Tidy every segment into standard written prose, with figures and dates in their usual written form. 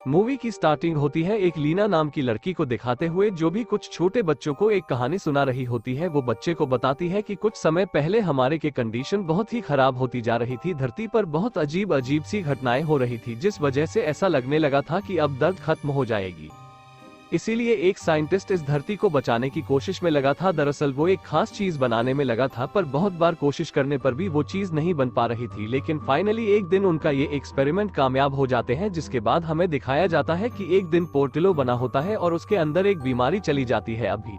Movie की starting होती है एक लीना नाम की लड़की को दिखाते हुए, जो भी कुछ छोटे बच्चों को एक कहानी सुना रही होती है। वो बच्चे को बताती है कि कुछ समय पहले हमारे के कंडीशन बहुत ही खराब होती जा रही थी, धरती पर बहुत अजीब अजीब सी घटनाएं हो रही थी, जिस वजह से ऐसा लगने लगा था कि अब दर्द खत्म हो जाएगी। इसीलिए एक साइंटिस्ट इस धरती को बचाने की कोशिश में लगा था। दरअसल वो एक खास चीज बनाने में लगा था, पर बहुत बार कोशिश करने पर भी वो चीज नहीं बन पा रही थी। लेकिन फाइनली एक दिन उनका ये एक्सपेरिमेंट कामयाब हो जाते हैं, जिसके बाद हमें दिखाया जाता है कि एक दिन पोर्टलो बना होता है और उसके अंदर एक बीमारी चली जाती है। अभी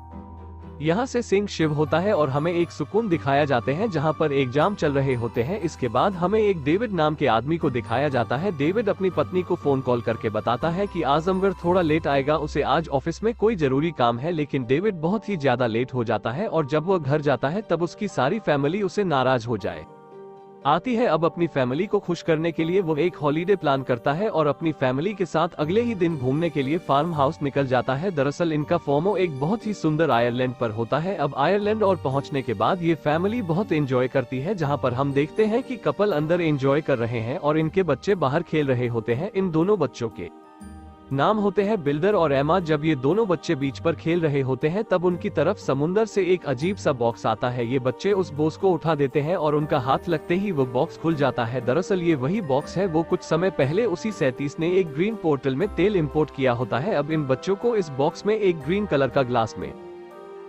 यहाँ से सिंह शिव होता है और हमें एक सुकून दिखाया जाते हैं जहाँ पर एग्जाम चल रहे होते हैं। इसके बाद हमें एक डेविड नाम के आदमी को दिखाया जाता है। डेविड अपनी पत्नी को फोन कॉल करके बताता है कि आजमगढ़ थोड़ा लेट आएगा, उसे आज ऑफिस में कोई जरूरी काम है। लेकिन डेविड बहुत ही ज्यादा लेट हो जाता है और जब वो घर जाता है तब उसकी सारी फैमिली उसे नाराज हो जाए आती है। अब अपनी फैमिली को खुश करने के लिए वो एक हॉलीडे प्लान करता है और अपनी फैमिली के साथ अगले ही दिन घूमने के लिए फार्म हाउस निकल जाता है। दरअसल इनका फोमो एक बहुत ही सुंदर आयरलैंड पर होता है। अब आयरलैंड और पहुंचने के बाद ये फैमिली बहुत एंजॉय करती है, जहां पर हम देखते हैं कि कपल अंदर एंजॉय कर रहे हैं और इनके बच्चे बाहर खेल रहे होते हैं। इन दोनों बच्चों के नाम होते हैं बिल्डर और एमा। जब ये दोनों बच्चे बीच पर खेल रहे होते हैं तब उनकी तरफ समुंदर से एक अजीब सा बॉक्स आता है। ये बच्चे उस बॉक्स को उठा देते हैं और उनका हाथ लगते ही वो बॉक्स खुल जाता है। दरअसल ये वही बॉक्स है, वो कुछ समय पहले उसी 37 ने एक ग्रीन पोर्टल में तेल इंपोर्ट किया होता है। अब इन बच्चों को इस बॉक्स में एक ग्रीन कलर का ग्लास में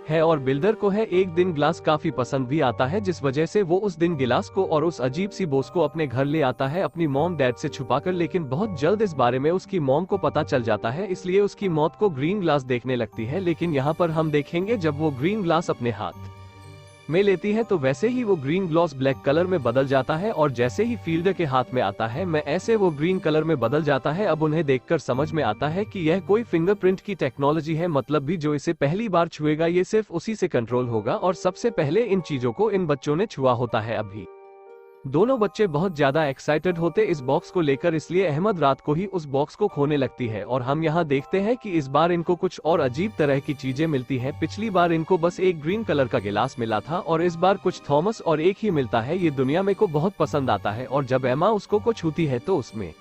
है और बिल्डर को है एक दिन ग्लास काफी पसंद भी आता है, जिस वजह से वो उस दिन गिलास को और उस अजीब सी बोस को अपने घर ले आता है अपनी मॉम डैड से छुपाकर। लेकिन बहुत जल्द इस बारे में उसकी मॉम को पता चल जाता है, इसलिए उसकी मौत को ग्रीन ग्लास देखने लगती है। लेकिन यहाँ पर हम देखेंगे जब वो ग्रीन ग्लास अपने हाथ में लेती है तो वैसे ही वो ग्रीन ग्लास ब्लैक कलर में बदल जाता है और जैसे ही फील्डर के हाथ में आता है मैं ऐसे वो ग्रीन कलर में बदल जाता है। अब उन्हें देखकर समझ में आता है कि यह कोई फिंगरप्रिंट की टेक्नोलॉजी है, मतलब भी जो इसे पहली बार छुएगा ये सिर्फ उसी से कंट्रोल होगा और सबसे पहले इन चीजों को इन बच्चों ने छुआ होता है। अभी दोनों बच्चे बहुत ज्यादा एक्साइटेड होते इस बॉक्स को लेकर, इसलिए अहमद रात को ही उस बॉक्स को खोने लगती है और हम यहाँ देखते हैं कि इस बार इनको कुछ और अजीब तरह की चीजें मिलती हैं। पिछली बार इनको बस एक ग्रीन कलर का गिलास मिला था और इस बार कुछ थॉमस और एक ही मिलता है। ये दुनिया में को बहुत पसंद आता है और जब एमा उसको को छूती है तो उसमें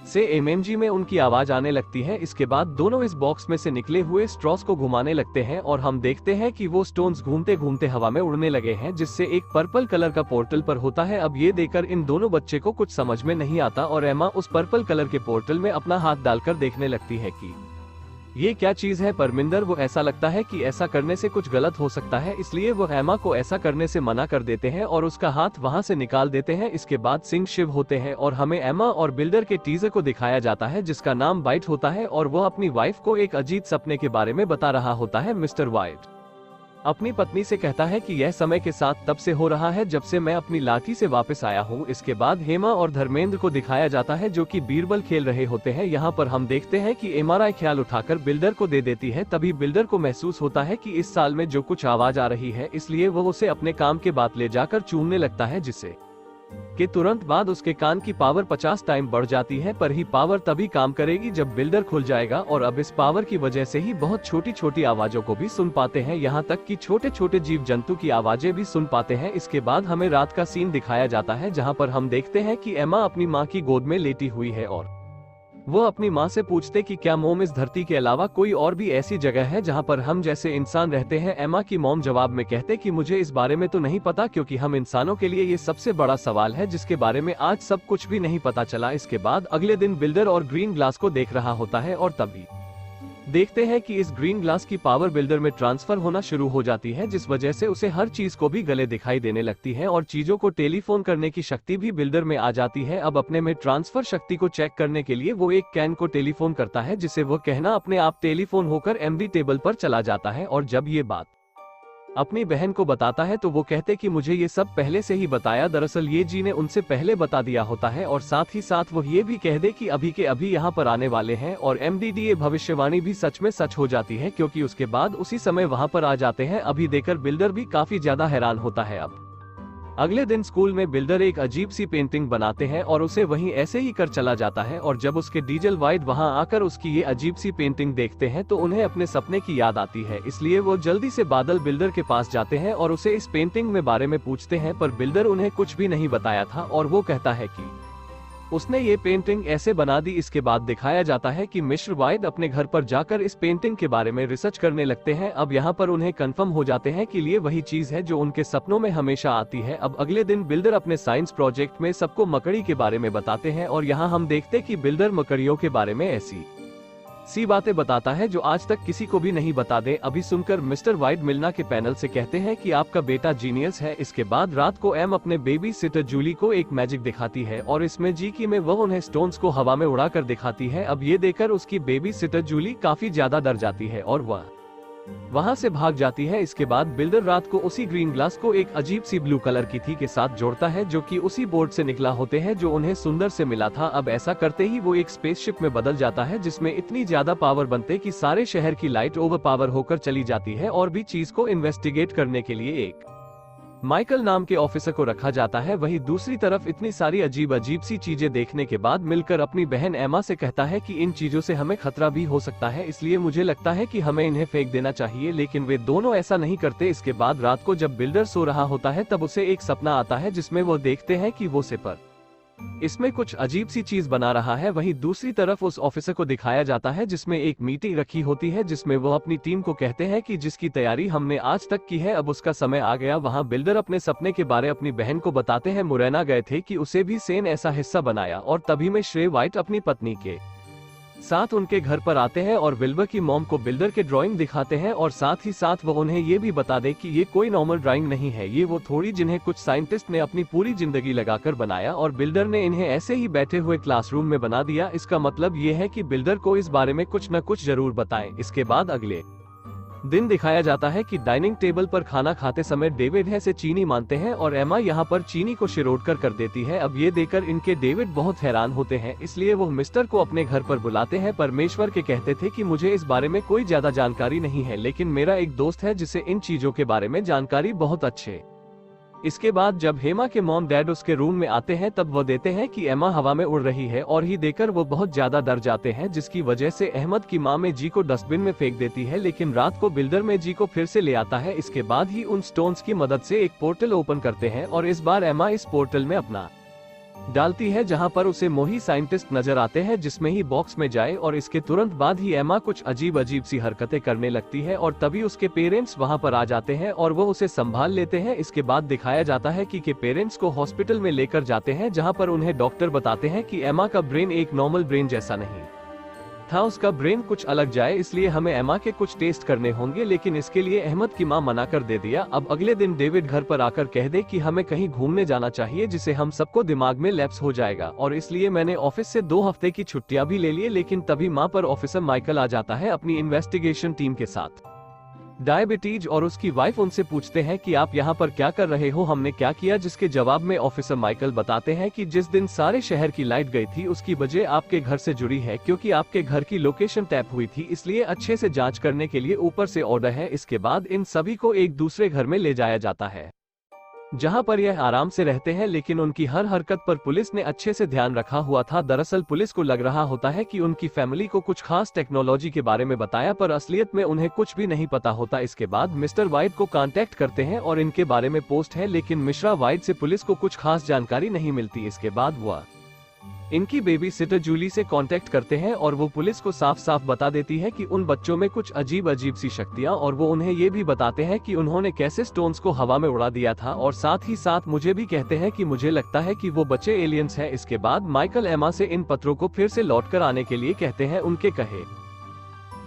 से एमएमजी में उनकी आवाज आने लगती है। इसके बाद दोनों इस बॉक्स में से निकले हुए स्ट्रॉस को घुमाने लगते हैं और हम देखते हैं कि वो स्टोन्स घूमते घूमते हवा में उड़ने लगे हैं, जिससे एक पर्पल कलर का पोर्टल पर होता है। अब ये देखकर इन दोनों बच्चे को कुछ समझ में नहीं आता और एमा उस पर्पल कलर के पोर्टल में अपना हाथ डालकर देखने लगती है कि ये क्या चीज है। परमिंदर वो ऐसा लगता है कि ऐसा करने से कुछ गलत हो सकता है, इसलिए वो एमा को ऐसा करने से मना कर देते हैं और उसका हाथ वहां से निकाल देते हैं। इसके बाद सिंह शिव होते हैं और हमें एमा और बिल्डर के टीजर को दिखाया जाता है जिसका नाम वाइट होता है और वो अपनी वाइफ को एक अजीब सपने के बारे में बता रहा होता है। मिस्टर वाइट अपनी पत्नी से कहता है कि यह समय के साथ तब से हो रहा है जब से मैं अपनी लाठी से वापस आया हूँ। इसके बाद हेमा और धर्मेंद्र को दिखाया जाता है जो कि बीरबल खेल रहे होते हैं। यहाँ पर हम देखते हैं कि एमआरआई ख्याल उठाकर बिल्डर को दे देती है। तभी बिल्डर को महसूस होता है कि इस साल में जो कुछ आवाज आ रही है, इसलिए वो उसे अपने काम के बाद ले जाकर चूमने लगता है, जिससे के तुरंत बाद उसके कान की पावर 50 टाइम बढ़ जाती है। पर ही पावर तभी काम करेगी जब बिल्डर खुल जाएगा और अब इस पावर की वजह से ही बहुत छोटी छोटी आवाजों को भी सुन पाते हैं, यहाँ तक कि छोटे छोटे जीव जंतु की आवाजें भी सुन पाते हैं। इसके बाद हमें रात का सीन दिखाया जाता है जहाँ पर हम देखते हैं कि एमा अपनी माँ की गोद में लेटी हुई है और वो अपनी माँ से पूछते कि क्या मोम इस धरती के अलावा कोई और भी ऐसी जगह है जहाँ पर हम जैसे इंसान रहते हैं। एमा की मोम जवाब में कहते कि मुझे इस बारे में तो नहीं पता, क्योंकि हम इंसानों के लिए ये सबसे बड़ा सवाल है जिसके बारे में आज सब कुछ भी नहीं पता चला। इसके बाद अगले दिन बिल्डर और ग्रीन ग्लास को देख रहा होता है और तभी देखते हैं कि इस ग्रीन ग्लास की पावर बिल्डर में ट्रांसफर होना शुरू हो जाती है, जिस वजह से उसे हर चीज को भी गले दिखाई देने लगती है और चीजों को टेलीफोन करने की शक्ति भी बिल्डर में आ जाती है। अब अपने में ट्रांसफर शक्ति को चेक करने के लिए वो एक कैन को टेलीफोन करता है, जिसे वो कहना अपने आप टेलीफोन होकर एमडी टेबल पर चला जाता है और जब ये बात अपनी बहन को बताता है तो वो कहते कि मुझे ये सब पहले से ही बताया। दरअसल ये जी ने उनसे पहले बता दिया होता है और साथ ही साथ वो ये भी कह दे कि अभी के अभी यहाँ पर आने वाले हैं और एमडीडीए भविष्यवाणी भी सच में सच हो जाती है, क्योंकि उसके बाद उसी समय वहाँ पर आ जाते हैं। अभी देकर बिल्डर भी काफी ज्यादा हैरान होता है। अब अगले दिन स्कूल में बिल्डर एक अजीब सी पेंटिंग बनाते हैं और उसे वहीं ऐसे ही कर चला जाता है और जब उसके डीजल वाइट वहां आकर उसकी ये अजीब सी पेंटिंग देखते हैं तो उन्हें अपने सपने की याद आती है, इसलिए वो जल्दी से बादल बिल्डर के पास जाते हैं और उसे इस पेंटिंग में बारे में पूछते हैं। पर बिल्डर उन्हें कुछ भी नहीं बताया था और वो कहता है कि उसने ये पेंटिंग ऐसे बना दी। इसके बाद दिखाया जाता है कि मिस्टर वाइट अपने घर पर जाकर इस पेंटिंग के बारे में रिसर्च करने लगते हैं। अब यहाँ पर उन्हें कंफर्म हो जाते हैं कि ये वही चीज है जो उनके सपनों में हमेशा आती है। अब अगले दिन बिल्डर अपने साइंस प्रोजेक्ट में सबको मकड़ी के बारे में बताते हैं और यहाँ हम देखते कि बिल्डर मकड़ियों के बारे में ऐसी सी बातें बताता है जो आज तक किसी को भी नहीं बता दे। अभी सुनकर मिस्टर वाइट मिलना के पैनल से कहते हैं कि आपका बेटा जीनियस है। इसके बाद रात को एम अपने बेबी सिटर जूली को एक मैजिक दिखाती है और इसमें जी में वह उन्हें स्टोन्स को हवा में उड़ाकर दिखाती है। अब ये देखकर उसकी बेबी सिटर जूली काफी ज्यादा डर जाती है और वह वहां से भाग जाती है। इसके बाद बिल्डर रात को उसी ग्रीन ग्लास को एक अजीब सी ब्लू कलर की थी के साथ जोड़ता है जो कि उसी बोर्ड से निकला होते हैं जो उन्हें सुंदर से मिला था। अब ऐसा करते ही वो एक स्पेसशिप में बदल जाता है जिसमें इतनी ज्यादा पावर बनते कि सारे शहर की लाइट ओवर पावर होकर चली जाती है और भी चीज को इन्वेस्टिगेट करने के लिए एक माइकल नाम के ऑफिसर को रखा जाता है। वहीं दूसरी तरफ इतनी सारी अजीब अजीब सी चीजें देखने के बाद मिलकर अपनी बहन एमा से कहता है कि इन चीजों से हमें खतरा भी हो सकता है, इसलिए मुझे लगता है कि हमें इन्हें फेंक देना चाहिए। लेकिन वे दोनों ऐसा नहीं करते। इसके बाद रात को जब बिल्डर सो रहा होता है तब उसे एक सपना आता है जिसमें वो देखते हैं कि वो सिपर इसमें कुछ अजीब सी चीज बना रहा है। वहीं दूसरी तरफ उस ऑफिसर को दिखाया जाता है जिसमें एक मीटिंग रखी होती है जिसमें वो अपनी टीम को कहते हैं कि जिसकी तैयारी हमने आज तक की है अब उसका समय आ गया। वहां बिल्डर अपने सपने के बारे अपनी बहन को बताते हैं। मुरैना गए थे कि उसे भी सेन ऐसा हिस्सा बनाया और तभी में श्रे वाइट अपनी पत्नी के साथ उनके घर पर आते हैं और विल्बर की मॉम को बिल्डर के ड्राइंग दिखाते हैं और साथ ही साथ वो उन्हें ये भी बता दे कि ये कोई नॉर्मल ड्राइंग नहीं है, ये वो थोड़ी जिन्हें कुछ साइंटिस्ट ने अपनी पूरी जिंदगी लगाकर बनाया और बिल्डर ने इन्हें ऐसे ही बैठे हुए क्लासरूम में बना दिया। इसका मतलब ये है कि बिल्डर को इस बारे में कुछ न कुछ जरूर बताएं। इसके बाद अगले दिन दिखाया जाता है कि डाइनिंग टेबल पर खाना खाते समय डेविड है से चीनी मांगते हैं और एमा यहाँ पर चीनी को शिरोड कर देती है। अब ये देखकर इनके डेविड बहुत हैरान होते हैं, इसलिए वो मिस्टर को अपने घर पर बुलाते हैं। परमेश्वर के कहते थे कि मुझे इस बारे में कोई ज्यादा जानकारी नहीं है, लेकिन मेरा एक दोस्त है जिसे इन चीजों के बारे में जानकारी बहुत अच्छे। इसके बाद जब हेमा के मॉम डैड उसके रूम में आते हैं तब वो देते हैं कि एमा हवा में उड़ रही है और ही देखकर वो बहुत ज्यादा डर जाते हैं, जिसकी वजह से अहमद की मां में जी को डस्टबिन में फेंक देती है। लेकिन रात को बिल्डर में जी को फिर से ले आता है। इसके बाद ही उन स्टोन्स की मदद से एक पोर्टल ओपन करते हैं और इस बार एमा इस पोर्टल में अपना डालती है जहां पर उसे मोही साइंटिस्ट नजर आते हैं जिसमें ही बॉक्स में जाए और इसके तुरंत बाद ही एमा कुछ अजीब अजीब सी हरकतें करने लगती है और तभी उसके पेरेंट्स वहां पर आ जाते हैं और वो उसे संभाल लेते हैं। इसके बाद दिखाया जाता है कि पेरेंट्स को हॉस्पिटल में लेकर जाते हैं जहां पर उन्हें डॉक्टर बताते हैं कि एमा का ब्रेन एक नॉर्मल ब्रेन जैसा नहीं था, उसका ब्रेन कुछ अलग जाए, इसलिए हमें एमा के कुछ टेस्ट करने होंगे। लेकिन इसके लिए अहमद की मां मना कर दे दिया। अब अगले दिन डेविड घर पर आकर कह दे कि हमें कहीं घूमने जाना चाहिए जिसे हम सबको दिमाग में लैप्स हो जाएगा और इसलिए मैंने ऑफिस से 2 हफ्ते की छुट्टियां भी ले लिए। लेकिन तभी मां पर ऑफिसर माइकल आ जाता है अपनी इन्वेस्टिगेशन टीम के साथ। डायबिटीज और उसकी वाइफ उनसे पूछते हैं कि आप यहाँ पर क्या कर रहे हो, हमने क्या किया, जिसके जवाब में ऑफिसर माइकल बताते हैं कि जिस दिन सारे शहर की लाइट गई थी उसकी वजह आपके घर से जुड़ी है, क्योंकि आपके घर की लोकेशन टैप हुई थी, इसलिए अच्छे से जांच करने के लिए ऊपर से ऑर्डर है। इसके बाद इन सभी को एक दूसरे घर में ले जाया जाता है जहां पर यह आराम से रहते हैं, लेकिन उनकी हर हरकत पर पुलिस ने अच्छे से ध्यान रखा हुआ था। दरअसल पुलिस को लग रहा होता है कि उनकी फैमिली को कुछ खास टेक्नोलॉजी के बारे में बताया, पर असलियत में उन्हें कुछ भी नहीं पता होता। इसके बाद मिस्टर वाइट को कांटेक्ट करते हैं और इनके बारे में पोस्ट है, लेकिन मिश्रा वाइट से पुलिस को कुछ खास जानकारी नहीं मिलती। इसके बाद वह इनकी बेबी सिटर जूली से कांटेक्ट करते हैं और वो पुलिस को साफ साफ बता देती है कि उन बच्चों में कुछ अजीब अजीब सी शक्तियां, और वो उन्हें ये भी बताते हैं कि उन्होंने कैसे स्टोन्स को हवा में उड़ा दिया था, और साथ ही साथ मुझे भी कहते हैं कि मुझे लगता है कि वो बच्चे एलियंस हैं। इसके बाद माइकल एमा से इन पत्रों को फिर से लौट कर आने के लिए कहते हैं, उनके कहे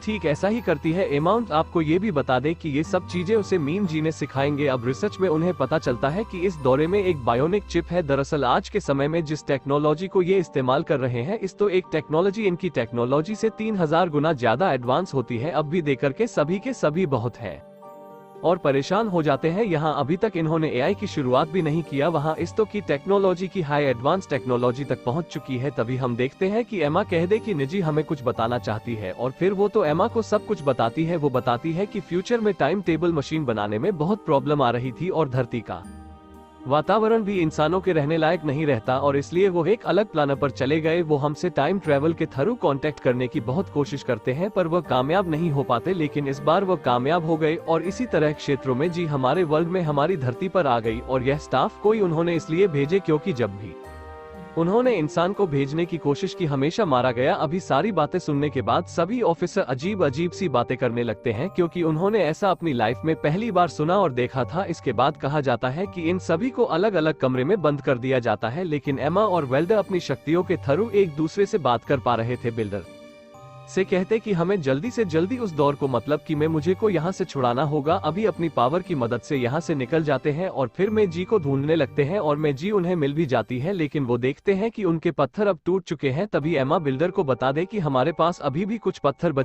ठीक ऐसा ही करती है। एमाउंट आपको ये भी बता दे कि ये सब चीजें उसे मीन जीने सिखाएंगे। अब रिसर्च में उन्हें पता चलता है कि इस दौरे में एक बायोनिक चिप है। दरअसल आज के समय में जिस टेक्नोलॉजी को ये इस्तेमाल कर रहे हैं, इस तो एक टेक्नोलॉजी इनकी टेक्नोलॉजी से 3000 गुना ज्यादा एडवांस होती है। अब भी देकर के सभी बहुत है और परेशान हो जाते हैं। यहाँ अभी तक इन्होंने एआई की शुरुआत भी नहीं किया, वहाँ इस तो की टेक्नोलॉजी की हाई एडवांस टेक्नोलॉजी तक पहुँच चुकी है। तभी हम देखते हैं कि एमा कह दे कि निजी हमें कुछ बताना चाहती है, और फिर वो तो एमा को सब कुछ बताती है। वो बताती है कि फ्यूचर में टाइम टेबल मशीन बनाने में बहुत प्रॉब्लम आ रही थी और धरती का वातावरण भी इंसानों के रहने लायक नहीं रहता, और इसलिए वो एक अलग प्लानट पर चले गए। वो हमसे टाइम ट्रेवल के थ्रू कांटेक्ट करने की बहुत कोशिश करते हैं, पर वह कामयाब नहीं हो पाते। लेकिन इस बार वह कामयाब हो गए और इसी तरह क्षेत्रों में जी हमारे वर्ल्ड में हमारी धरती पर आ गई। और यह स्टाफ कोई उन्होंने इसलिए भेजे क्योंकि जब भी उन्होंने इंसान को भेजने की कोशिश की, हमेशा मारा गया। अभी सारी बातें सुनने के बाद सभी ऑफिसर अजीब अजीब सी बातें करने लगते हैं, क्योंकि उन्होंने ऐसा अपनी लाइफ में पहली बार सुना और देखा था। इसके बाद कहा जाता है कि इन सभी को अलग अलग कमरे में बंद कर दिया जाता है, लेकिन एमा और वेल्डर अपनी शक्तियों के थ्रू एक दूसरे से बात कर पा रहे थे। बिल्डर से कहते कि हमें जल्दी से जल्दी उस दौर को, मतलब कि मैं मुझे को यहाँ से छुड़ाना होगा। अभी अपनी पावर की मदद से यहाँ से निकल जाते हैं और फिर मैं जी को ढूंढने लगते हैं और मैं जी उन्हें मिल भी जाती है, लेकिन वो देखते हैं कि उनके पत्थर अब टूट चुके हैं। तभी एमा बिल्डर को बता दे कि हमारे पास अभी भी कुछ पत्थर बचे